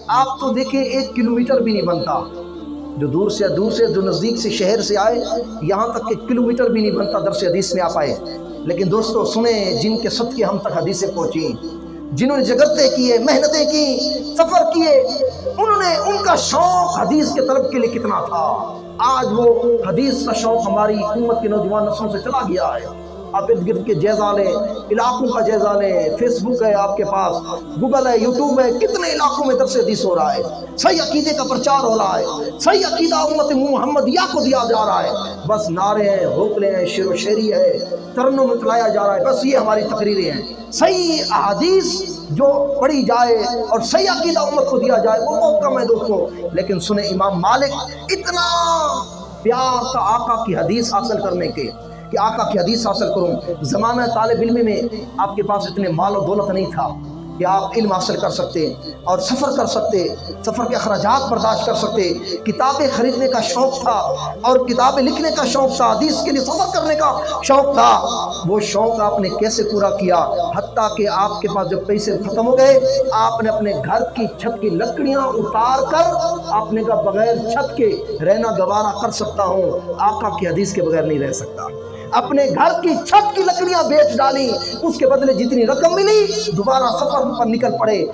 آپ تو دیکھیں 1 کلومیٹر بھی نہیں بنتا، جو دور سے جو نزدیک سے شہر سے آئے یہاں تک کہ کلومیٹر بھی نہیں بنتا درس حدیث میں آپ آئے۔ لیکن دوستو سنیں، جن کے صدقے ہم تک حدیثیں پہنچیں، جنہوں نے جگرتے کیے، محنتیں کی، سفر کیے، ان کا شوق حدیث کے طلب کے لیے کتنا تھا، آج وہ حدیث کا شوق ہماری امت کے نوجوان نسلوں سے چلا گیا ہے۔ آپ ارد گرد کے جائزہ لیں، علاقوں کا جائزہ لیں، فیس بک ہے آپ کے پاس، گوگل ہے، یوٹیوب ہے، کتنے علاقوں میں درس حدیث ہو رہا ہے، صحیح عقیدے کا پرچار ہو رہا ہے، صحیح عقیدہ امت محمدیہ کو دیا جا رہا ہے۔ بس نعرے ہیں، حوصلے ہیں، شعر و شاعری ہے، ترنم متلایا جا رہا ہے، بس یہ ہماری تقریریں ہیں۔ صحیح احادیث جو پڑھی جائے اور صحیح عقیدہ امت کو دیا جائے وہ بہت کم ہے دوستو۔ لیکن سنیں، امام مالک اتنا پیار تھا آقا کی حدیث حاصل کرنے کے کہ آقا کی حدیث حاصل کروں۔ زمانہ طالب علم میں آپ کے پاس اتنے مال و دولت نہیں تھا کہ آپ علم حاصل کر سکتے اور سفر کر سکتے، سفر کے اخراجات برداشت کر سکتے۔ کتابیں خریدنے کا شوق تھا اور کتابیں لکھنے کا شوق تھا، حدیث کے لیے سفر کرنے کا شوق تھا۔ وہ شوق آپ نے کیسے پورا کیا؟ حتیٰ کہ آپ کے پاس جب پیسے ختم ہو گئے، آپ نے اپنے گھر کی چھت کی لکڑیاں اتار کر آپ نے کہا بغیر چھت کے رہنا گوارا کر سکتا ہوں، آقا کی حدیث کے بغیر نہیں رہ سکتا۔ اپنے گھر کی چھت کی لکڑیاں بیچ ڈالی، اس کے بدلے جتنی رقم ملی دوبارہ سفر پر نکل پڑے۔